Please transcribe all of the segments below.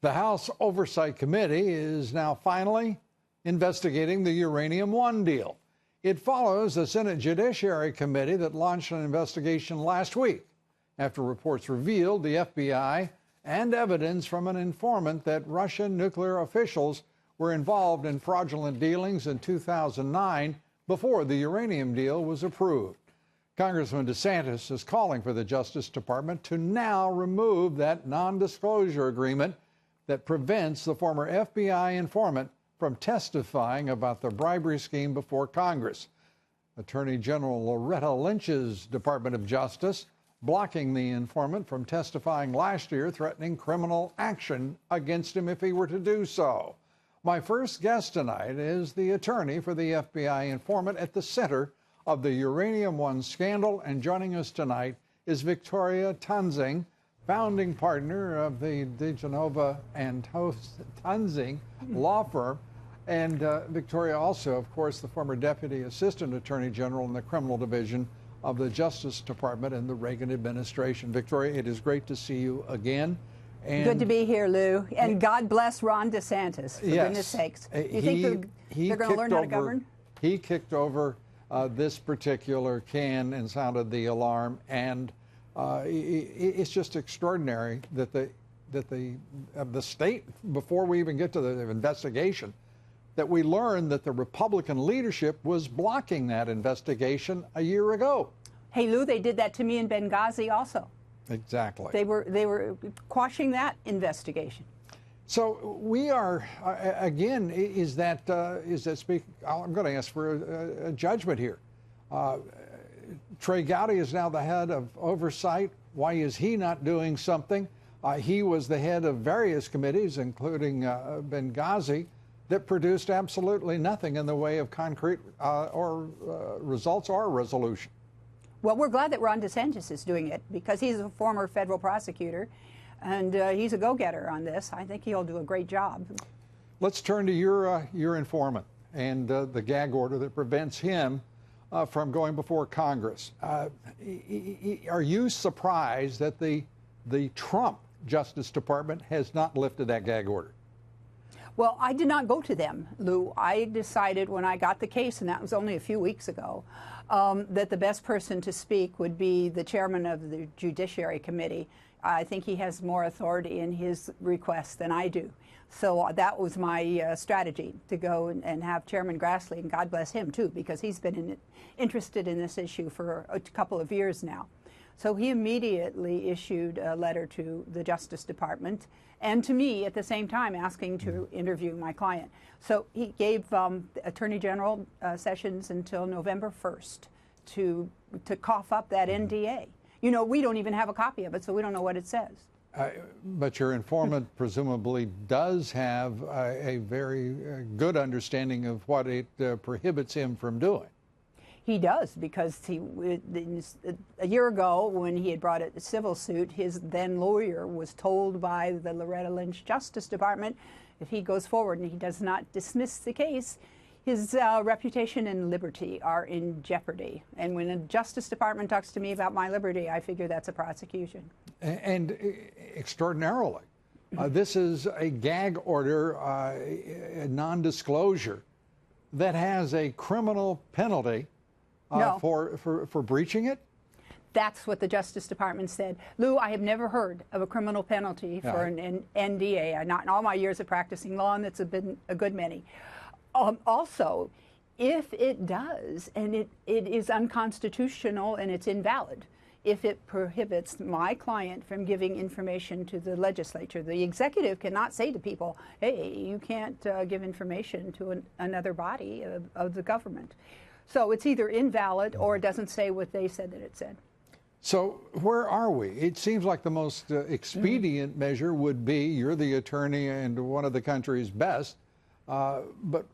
The House Oversight Committee is now finally investigating the Uranium One deal. It follows the Senate Judiciary Committee that launched an investigation last week after reports revealed the FBI and evidence from an informant that Russian nuclear officials were involved in fraudulent dealings in 2009 before the uranium deal was approved. Congressman DeSantis is calling for the Justice Department to now remove that non-disclosure agreement that prevents the former FBI informant from testifying about the bribery scheme before Congress. Attorney General Loretta Lynch's Department of Justice blocking the informant from testifying last year, threatening criminal action against him if he were to do so. My first guest tonight is the attorney for the FBI informant at the center of the Uranium One scandal, and joining us tonight is Victoria Toensing, founding partner of the Digenova and Toensing law firm. And Victoria also, of course, the former Deputy Assistant Attorney General in the Criminal Division of the Justice Department in the Reagan administration. Victoria, it is great to see you again. And good to be here, Lou. And God bless Ron DeSantis, for goodness sakes. You think they're going to learn how to govern? He kicked over this particular can and sounded the alarm, and it's just extraordinary that the state, before we even get to the investigation, that we learned that the Republican leadership was blocking that investigation a year ago. Hey, Lou, they did that to me in Benghazi also. Exactly. They were quashing that investigation. So we are again. Is that speak? I'm going to ask for a judgment here. Trey Gowdy is now the head of oversight. Why is he not doing something? He was the head of various committees, including Benghazi, that produced absolutely nothing in the way of concrete or results or resolution. Well, we're glad that Ron DeSantis is doing it because he's a former federal prosecutor, and he's a go-getter on this. I think he'll do a great job. Let's turn to your informant and the gag order that prevents him from going before Congress. Are you surprised that the Trump Justice Department has not lifted that gag order? Well, I did not go to them, Lou. I decided when I got the case, and that was only a few weeks ago, that the best person to speak would be the chairman of the Judiciary Committee. I think he has more authority in his request than I do. So that was my strategy, to go and have Chairman Grassley, and God bless him too, because he's been interested in this issue for a couple of years now. So he immediately issued a letter to the Justice Department and to me at the same time, asking to interview my client. So he gave Attorney General Sessions until November 1st to cough up that NDA. You know, we don't even have a copy of it, so we don't know what it says. But your informant presumably does have a very good understanding of what it prohibits him from doing. He does, because a year ago, when he had brought a civil suit, his then lawyer was told by the Loretta Lynch Justice Department, if he goes forward and he does not dismiss the case, his reputation and liberty are in jeopardy. And when the Justice Department talks to me about my liberty, I figure that's a prosecution. And extraordinarily, this is a gag order, a non-disclosure that has a criminal penalty. No. For breaching it? That's what the Justice Department said. Lou, I have never heard of a criminal penalty for an NDA. Not in all my years of practicing law, and it's been a good many. Also, if it does, and it is unconstitutional and it's invalid, if it prohibits my client from giving information to the legislature. The executive cannot say to people, hey, you can't give information to another body of the government. So it's either invalid or it doesn't say what they said that it said. So where are we? It seems like the most expedient measure would be, you're the attorney and one of the country's best, but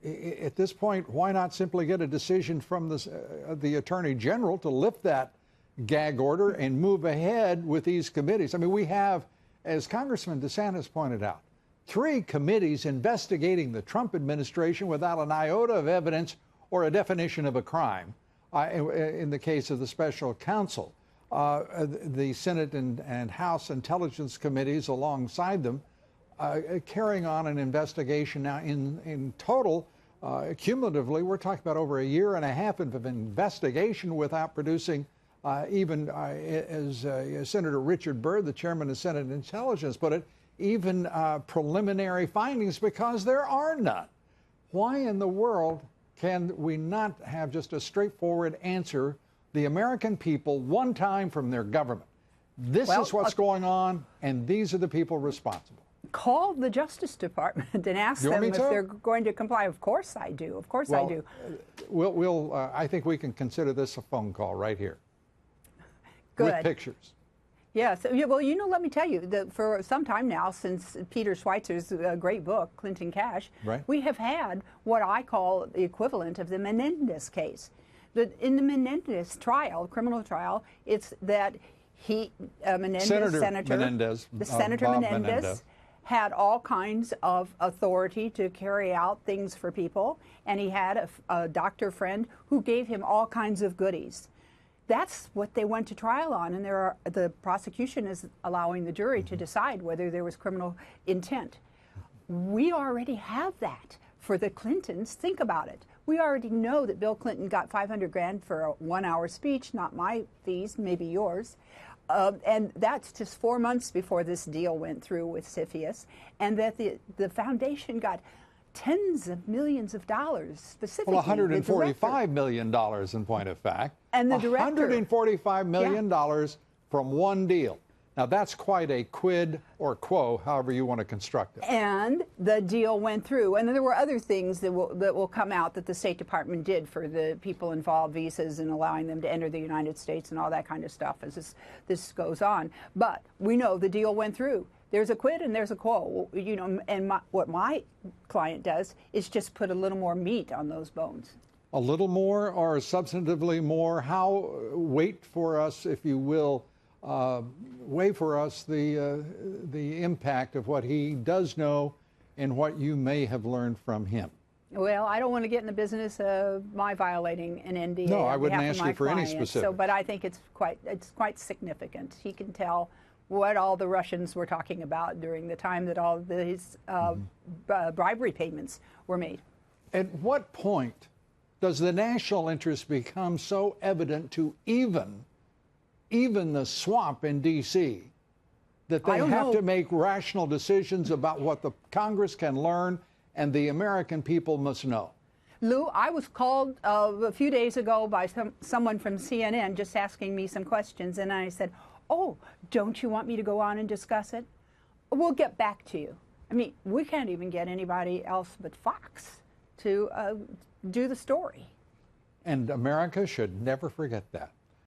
at this point, why not simply get a decision from the Attorney General to lift that gag order and move ahead with these committees? I mean, we have, as Congressman DeSantis pointed out, 3 committees investigating the Trump administration without an iota of evidence or a definition of a crime. In the case of the special counsel, the Senate and House Intelligence Committees alongside them, carrying on an investigation now. In total, cumulatively, we're talking about over a year and a half of investigation without producing even, as Senator Richard Byrd, the chairman of Senate Intelligence, put it, even preliminary findings, because there are none. Why in the world can we not have just a straightforward answer? The American people, one time, from their government, this is what's going on, and these are the people responsible. Call the Justice Department and ask them if they're going to comply. Of course I do. Of course I do. I think we can consider this a phone call right here. Good. With pictures. Yes. Well, you know, let me tell you that for some time now, since Peter Schweizer's great book, Clinton Cash, right, we have had what I call the equivalent of the Menendez case. In the Menendez trial, criminal trial, it's that Senator Menendez had all kinds of authority to carry out things for people, and he had a doctor friend who gave him all kinds of goodies. That's what they went to trial on, and the prosecution is allowing the jury to decide whether there was criminal intent. We already have that for the Clintons. Think about it. We already know that Bill Clinton got $500,000 for a 1-hour speech, not my fees, maybe yours. And that's just 4 months before this deal went through with CFIUS, and that the foundation got tens of millions of dollars, specifically. Well, $145 million in point of fact. And the director. $145 million from one deal. Now, that's quite a quid or quo, however you want to construct it. And the deal went through. And there were other things that will come out that the State Department did for the people involved, visas and allowing them to enter the United States and all that kind of stuff as this goes on. But we know the deal went through. There's a quid and there's a quo, you know, and what my client does is just put a little more meat on those bones. A little more, or substantively more? How, wait for us, if you will, weigh for us the impact of what he does know and what you may have learned from him. Well, I don't want to get in the business of my violating an NDA. No, I wouldn't ask you for any specifics. So, but I think it's quite significant. He can tell what all the Russians were talking about during the time that all these bribery payments were made. At what point does the national interest become so evident to even the swamp in D.C. that they have to make rational decisions about what the Congress can learn and the American people must know? Lou, I was called a few days ago by someone from CNN just asking me some questions, and I said, "Oh, don't you want me to go on and discuss it? We'll get back to you." I mean, we can't even get anybody else but Fox to do the story. And America should never forget that.